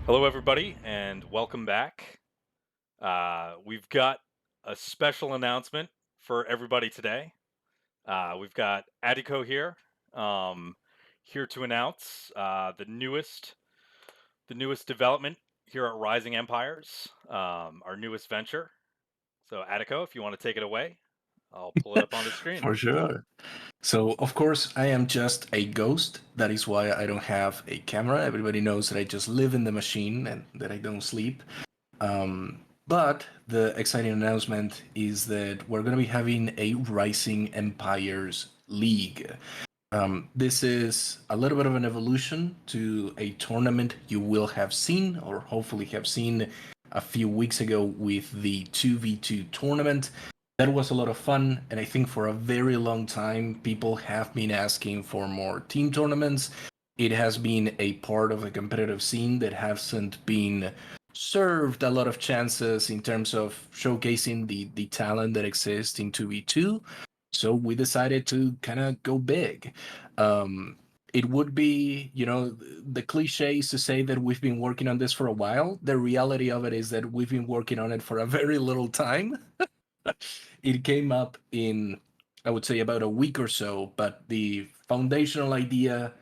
Hello, everybody, and welcome back. We've got a special announcement for everybody today. We've got Adico here, um, here to announce the newest development here at Rising Empires, our newest venture. So, Adico, if you want to take it away, I'll pull it up on the screen. For sure. So, of course, I am just a ghost. That is why I don't have a camera. Everybody knows that I just live in the machine and that I don't sleep. But the exciting announcement is that we're going to be having a Rising Empires League. This is a little bit of an evolution to a tournament you will have seen, or hopefully have seen a few weeks ago with the 2v2 tournament. That was a lot of fun, and I think for a very long time, people have been asking for more team tournaments. It has been a part of the competitive scene that hasn't been served a lot of chances in terms of showcasing the talent that exists in 2v2. So we decided to kind of go big. It would be, the cliche is to say that we've been working on this for a while. The reality of it is that we've been working on it for a very little time. It came up in, I would say, about a week or so, but the foundational idea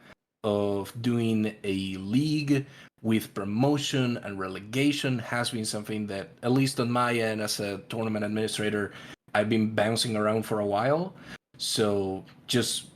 of doing a league with promotion and relegation has been something that, at least on my end as a tournament administrator, I've been bouncing around for a while. So just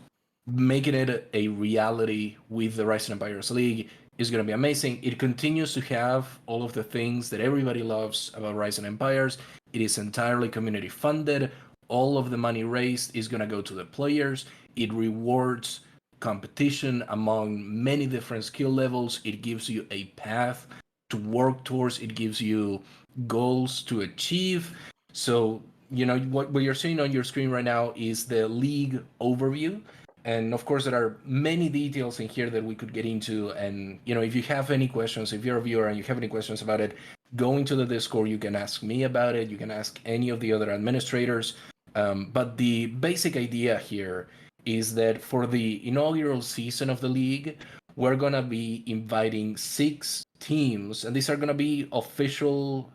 making it a reality with the Rising Empires League is going to be amazing. It continues to have all of the things that everybody loves about Rising Empires. It is entirely community funded. All of the money raised is going to go to the players. It rewards competition among many different skill levels. It gives you a path to work towards. It gives you goals to achieve. So, what you're seeing on your screen right now is the league overview. And of course, there are many details in here that we could get into. And, if you have any questions, if you're a viewer and you have any questions about it, go into the Discord. You can ask me about it. You can ask any of the other administrators. But the basic idea here is that for the inaugural season of the league, we're going to be inviting 6 teams. And these are going to be official,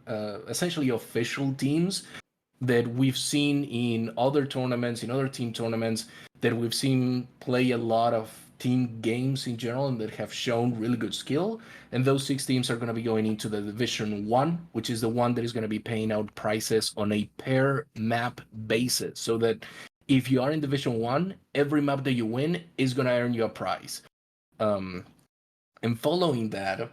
essentially official teams that we've seen in other tournaments, in other team tournaments, that we've seen play a lot of team games in general and that have shown really good skill. And those 6 teams are going to be going into the Division 1, which is the one that is going to be paying out prizes on a per map basis. So that if you are in Division 1, every map that you win is going to earn you a prize. And following that,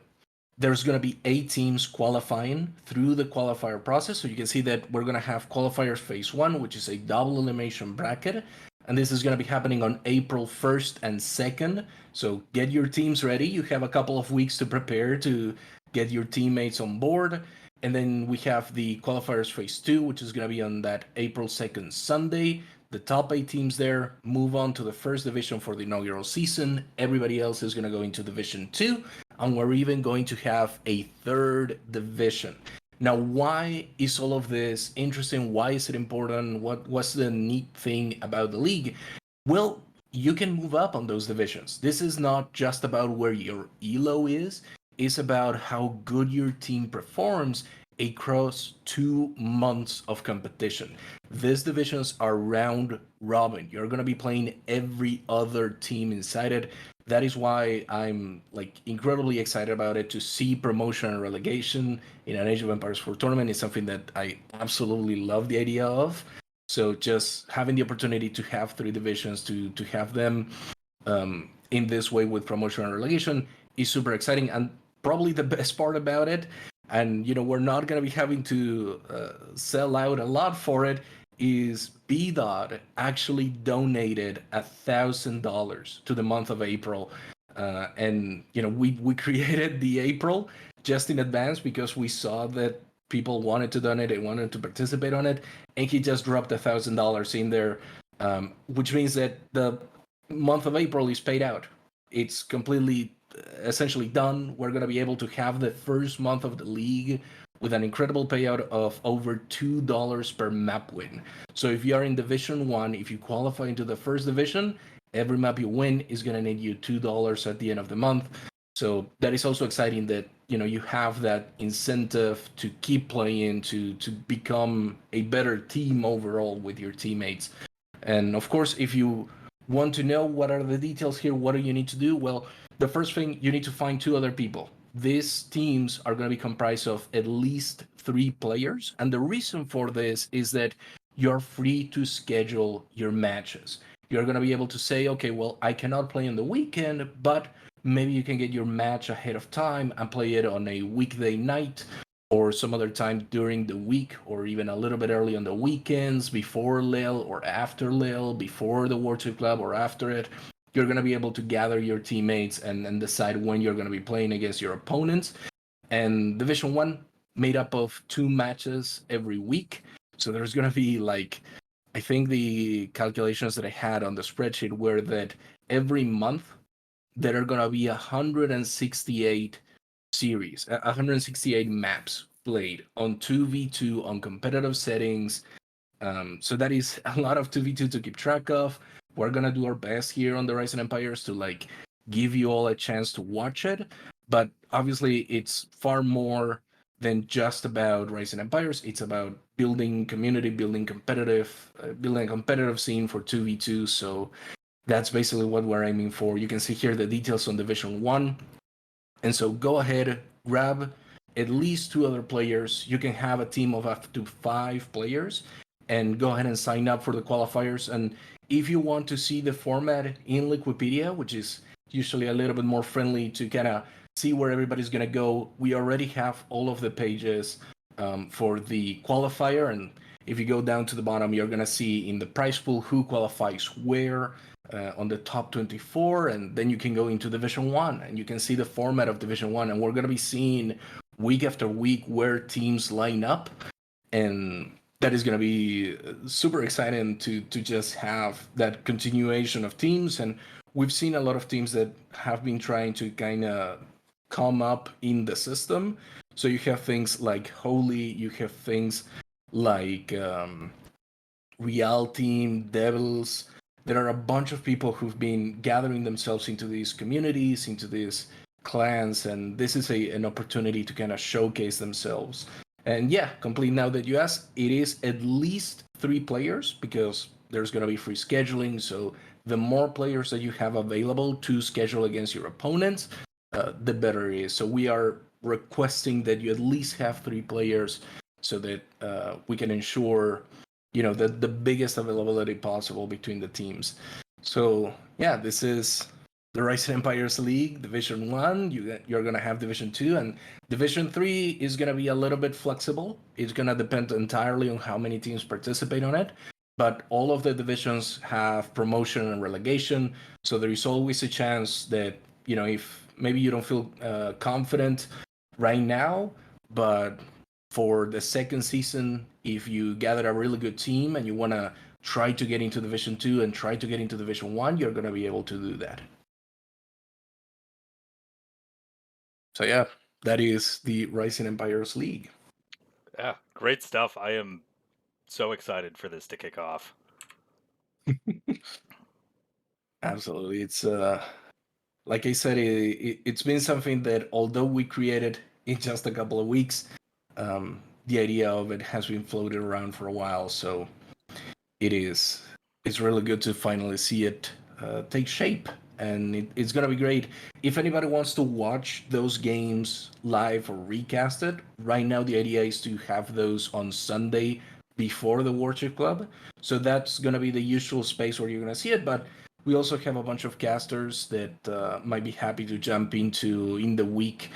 there's going to be 8 teams qualifying through the qualifier process. So you can see that we're going to have qualifiers phase 1, which is a double elimination bracket. And this is going to be happening on April 1st and 2nd. So get your teams ready. You have a couple of weeks to prepare to get your teammates on board. And then we have the qualifiers phase 2, which is going to be on that April 2nd Sunday. The top 8 teams there move on to the first division for the inaugural season. Everybody else is going to go into Division 2. And we're even going to have a third division. Now, why is all of this interesting? Why is it important? What's the neat thing about the league? Well, you can move up on those divisions. This is not just about where your elo is. It's about how good your team performs across 2 months of competition. These divisions are round robin. You're going to be playing every other team inside it. That is why I'm incredibly excited about it. To see promotion and relegation in an Age of Empires 4 tournament is something that I absolutely love the idea of. So just having the opportunity to have 3 divisions, to have them in this way with promotion and relegation is super exciting. And probably the best part about it, and we're not going to be having to sell out a lot for it, is BDOT actually donated $1,000 to the month of April. And we created the April just in advance because we saw that people wanted to donate, they wanted to participate on it, and he just dropped $1,000 in there, which means that the month of April is paid out. It's completely, essentially done. We're going to be able to have the first month of the league with an incredible payout of over $2 per map win. So if you are in Division 1, if you qualify into the first division, every map you win is going to net you $2 at the end of the month. So that is also exciting that you have that incentive to keep playing, to become a better team overall with your teammates. And of course, if you want to know what are the details here, what do you need to do? Well, the first thing, you need to find two other people. These teams are going to be comprised of at least 3 players. And the reason for this is that you're free to schedule your matches. You're going to be able to say, okay, well, I cannot play on the weekend, but maybe you can get your match ahead of time and play it on a weekday night or some other time during the week, or even a little bit early on the weekends, before Lil or after Lil, before the War 2 Club or after it. You're going to be able to gather your teammates and decide when you're going to be playing against your opponents. And Division 1 made up of 2 matches every week. So there's going to be I think the calculations that I had on the spreadsheet were that every month there are going to be 168 series, 168 maps played on 2v2 on competitive settings. So that is a lot of 2v2 to keep track of. We're gonna do our best here on the Rise and Empires to give you all a chance to watch it, but obviously it's far more than just about Rise and Empires. It's about building community, building building a competitive scene for 2v2. So that's basically what we're aiming for. You can see here the details on Division 1. And so go ahead, grab at least 2 other players. You can have a team of up to 5 players and go ahead and sign up for the qualifiers. And if you want to see the format in Liquipedia, which is usually a little bit more friendly to kind of see where everybody's going to go, we already have all of the pages for the qualifier. And if you go down to the bottom, you're going to see in the prize pool who qualifies where on the top 24, and then you can go into Division 1 and you can see the format of Division 1, and we're going to be seeing week after week where teams line up, and that is going to be super exciting to just have that continuation of teams. And we've seen a lot of teams that have been trying to kind of come up in the system. So you have things like Holy, you have things like Real Team, Devils. There are a bunch of people who've been gathering themselves into these communities, into these clans, and this is an opportunity to kind of showcase themselves. And yeah, complete now that you ask, it is at least 3 players because there's going to be free scheduling. So the more players that you have available to schedule against your opponents, the better it is. So we are requesting that you at least have 3 players so that we can ensure the biggest availability possible between the teams. So yeah, this is the Rise and Empires League Division 1. You're gonna have Division 2, and Division 3 is gonna be a little bit flexible. It's gonna depend entirely on how many teams participate on it. But all of the divisions have promotion and relegation, so there is always a chance that if maybe you don't feel confident right now, but for the second season, if you gather a really good team and you want to try to get into Division 2 and try to get into Division 1, you're going to be able to do that. So yeah, that is the Rising Empires League. Yeah, great stuff. I am so excited for this to kick off. Absolutely. It's like I said, it's been something that although we created in just a couple of weeks, the idea of it has been floated around for a while. So it's really good to finally see it take shape, and it's gonna be great. If anybody wants to watch those games live or recast it, right now the idea is to have those on Sunday before the Warship Club. So that's gonna be the usual space where you're gonna see it, but we also have a bunch of casters that might be happy to jump into in the week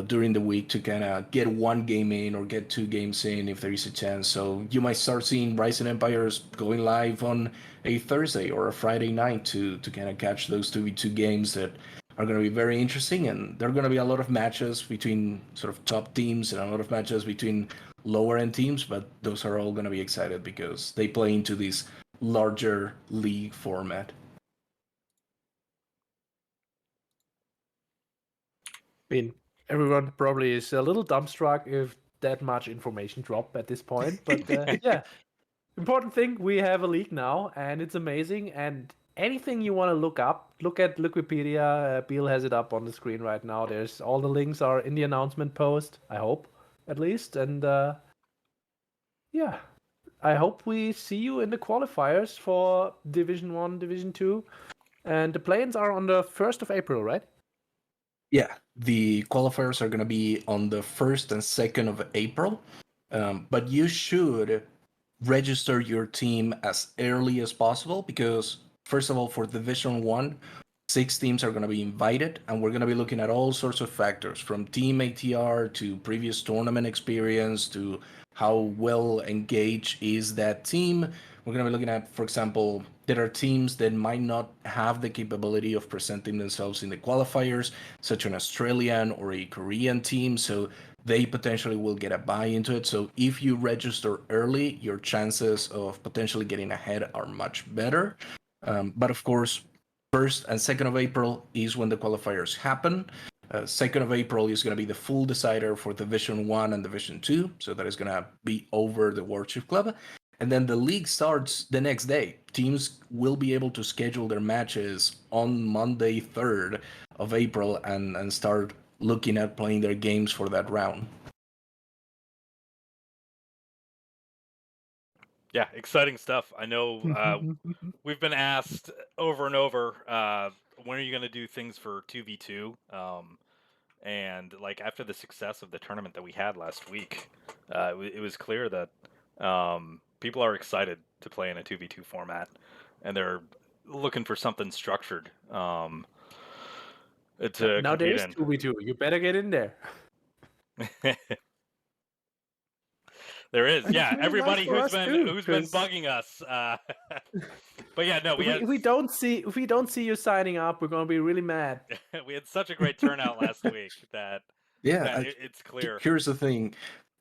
during the week to kind of get 1 game in or get 2 games in if there is a chance. So you might start seeing Rise and Empires going live on a Thursday or a Friday night to kind of catch those 2v2 games that are going to be very interesting. And there are going to be a lot of matches between sort of top teams and a lot of matches between lower end teams, but those are all going to be excited because they play into this larger league format. I mean, everyone probably is a little dumbstruck if that much information dropped at this point. But yeah, important thing, we have a league now, and it's amazing. And anything you want to look up, look at Wikipedia. Beal has it up on the screen right now. There's all the links are in the announcement post. I hope, at least, and yeah, I hope we see you in the qualifiers for Division One, Division Two, and the play-ins are on the 1st of April, right? Yeah, the qualifiers are going to be on the 1st and 2nd of April, but you should register your team as early as possible because, first of all, for Division 1, 6 teams are going to be invited, and we're going to be looking at all sorts of factors from team ATR to previous tournament experience to how well engaged is that team. We're going to be looking at, for example, there are teams that might not have the capability of presenting themselves in the qualifiers, such an Australian or a Korean team. So they potentially will get a buy into it. So if you register early, your chances of potentially getting ahead are much better. But of course, 1st and 2nd of April is when the qualifiers happen. 2nd of April is going to be the full decider for Division 1 and Division 2. So that is going to be over the Warchief Club. And then the league starts the next day. Teams will be able to schedule their matches on Monday, 3rd of April, and start looking at playing their games for that round. Yeah, exciting stuff. I know we've been asked over and over, when are you going to do things for 2v2? And like after the success of the tournament that we had last week, it was clear that people are excited to play in a 2v2 format, and they're looking for something structured to Now there compete is in. 2v2. You better get in there. There is, And it's yeah. really nice Everybody for who's us been too, who's been because bugging us, but yeah, no, if we don't see you signing up, we're gonna be really mad. we had such a great turnout last week that Yeah, it's clear. here's the thing.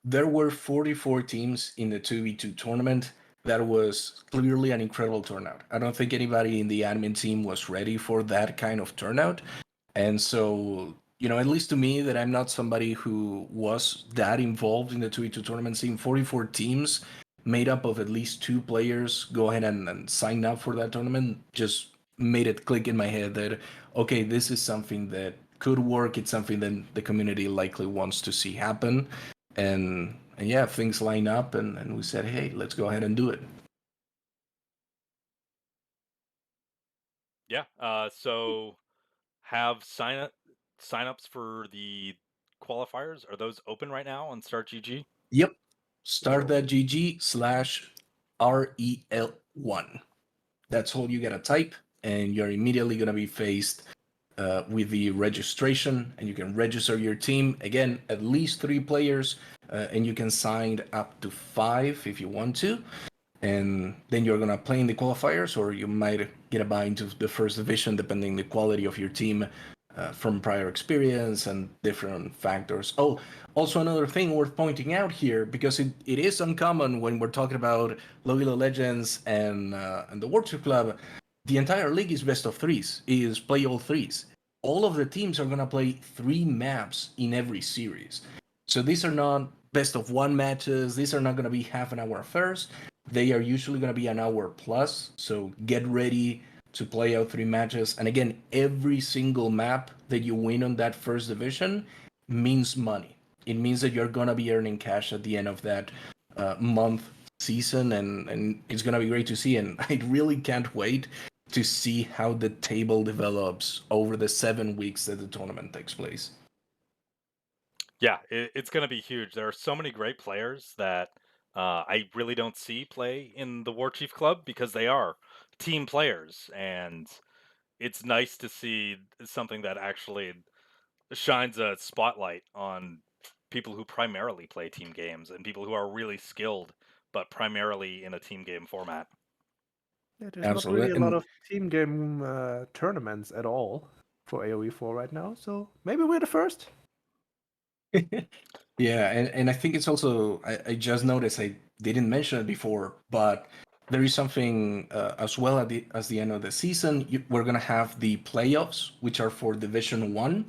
There were 44 teams in the 2v2 tournament. That was clearly an incredible turnout. I don't think anybody in the admin team was ready for that kind of turnout. And so, at least to me, that I'm not somebody who was that involved in the 2v2 tournament, seeing 44 teams made up of at least 2 players go ahead and sign up for that tournament just made it click in my head that, okay, this is something that could work. It's something that the community likely wants to see happen. And yeah, things line up, and we said, hey, let's go ahead and do it. Yeah. So have signups for the qualifiers. Are those open right now on Start GG? Yep. Start.gg/REL1. That's all you gotta type, and you're immediately gonna be faced with the registration, and you can register your team. Again, at least 3 players, and you can sign up to 5 if you want to. And then you're gonna play in the qualifiers, or you might get a buy into the first division, depending the quality of your team from prior experience and different factors. Oh, also another thing worth pointing out here, because it is uncommon when we're talking about Low Legends and the Warchief Club. The entire league is best of threes, is play all threes. All of the teams are gonna play 3 maps in every series. So these are not best of 1 matches. These are not gonna be half an hour affairs. They are usually gonna be an hour plus. So get ready to play out 3 matches. And again, every single map that you win on that first division means money. It means that you're gonna be earning cash at the end of that month season, and it's gonna be great to see. And I really can't wait to see how the table develops over the 7 weeks that the tournament takes place. Yeah, it's going to be huge. There are so many great players that I really don't see play in the Warchief Club because they are team players, and it's nice to see something that actually shines a spotlight on people who primarily play team games and people who are really skilled, but primarily in a team game format. Yeah, there's not really Absolutely. a lot of team game tournaments at all for AoE4 right now, so maybe we're the first. Yeah, and I think it's also, I just noticed I didn't mention it before, but there is something as well as the end of the season. We're gonna have the playoffs, which are for Division 1.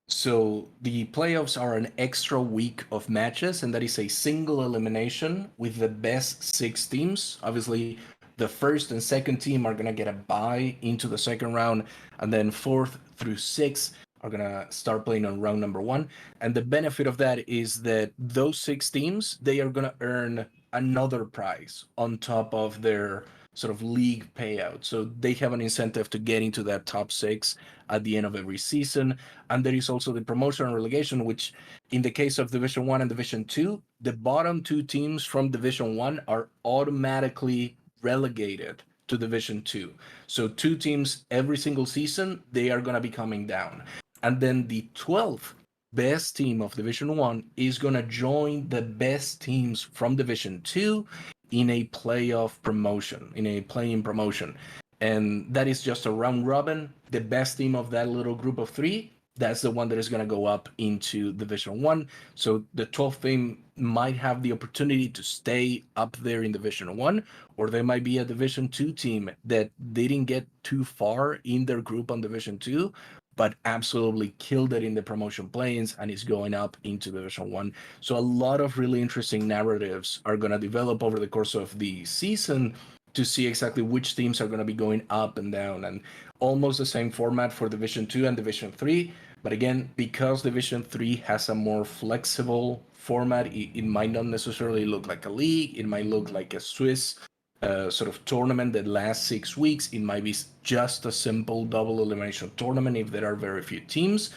So the playoffs are an extra week of matches, and that is a single elimination with the best 6 teams. Obviously, The first and second team are going to get a bye into the second round, and then fourth through sixth are going to start playing on round number 1. And the benefit of that is that those 6 teams, they are going to earn another prize on top of their sort of league payout. So they have an incentive to get into that top 6 at the end of every season. And there is also the promotion and relegation, which in the case of Division 1 and Division 2, the bottom 2 teams from Division 1 are automatically relegated to Division 2. So 2 teams every single season, they are going to be coming down. And then the 12th best team of Division 1 is going to join the best teams from Division 2 in a playoff promotion, in a play-in promotion. And that is just a round robin. The best team of that little group of 3, that's the one that is going to go up into Division 1. So the 12th team might have the opportunity to stay up there in Division 1, or they might be a Division 2 team that didn't get too far in their group on Division 2, but absolutely killed it in the promotion play-ins and is going up into Division 1. So a lot of really interesting narratives are going to develop over the course of the season to see exactly which teams are going to be going up and down, and almost the same format for Division 2 and Division 3. But again, because Division 3 has a more flexible format, it might not necessarily look like a league. It might look like a Swiss sort of tournament that lasts 6 weeks. It might be just a simple double elimination tournament if there are very few teams.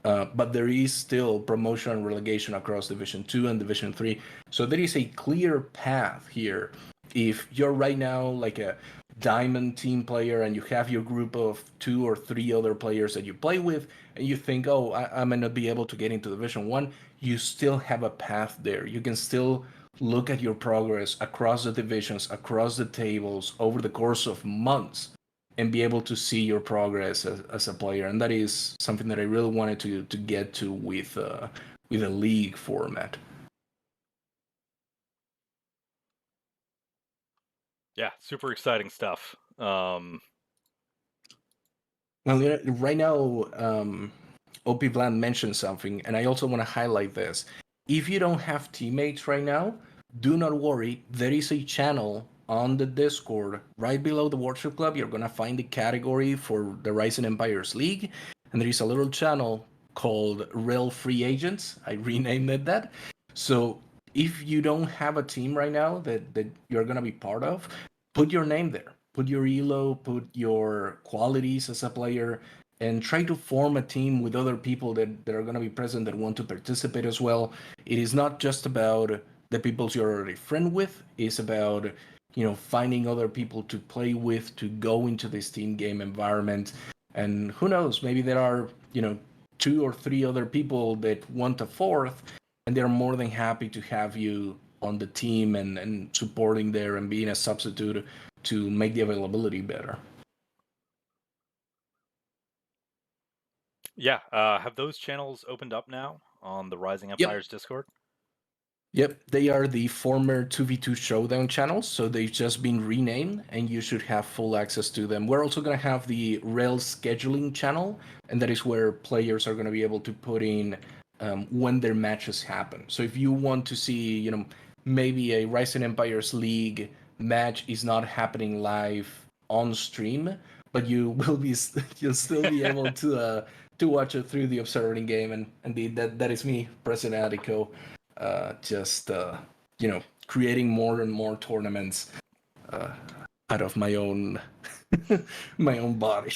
But there is still promotion and relegation across Division 2 and Division 3. So there is a clear path here. If you're right now like a diamond team player and you have your group of 2 or 3 other players that you play with, and you think, oh, I might not be able to get into Division 1, you still have a path there. You can still look at your progress across the divisions, across the tables, over the course of months, and be able to see your progress as a player. And that is something that I really wanted to get to with a league format. Yeah, super exciting stuff. Well, right now, OP Bland mentioned something, and I also want to highlight this. If you don't have teammates right now, do not worry. There is a channel on the Discord right below the Workshop Club. You're going to find the category for the Rising Empires League, and there is a little channel called Real Free Agents. I renamed it that. So if you don't have a team right now that you're going to be part of, put your name there. Put your elo, put your qualities as a player, and try to form a team with other people that are going to be present that want to participate as well. It is not just about the people you're already friend with. It's about finding other people to play with, to go into this team game environment. And who knows, maybe there are 2 or 3 other people that want a fourth, and they're more than happy to have you on the team and supporting there and being a substitute to make the availability better. Yeah, have those channels opened up now on the Rising Empires Discord? Yep, they are the former 2v2 Showdown channels, so they've just been renamed, and you should have full access to them. We're also going to have the Rail scheduling channel, and that is where players are going to be able to put in when their matches happen. So if you want to see, maybe a Rising Empires League match is not happening live on stream, but you'll still be able to watch it through the observing game, and indeed that is me, President Adico. Creating more and more tournaments out of my own my own body.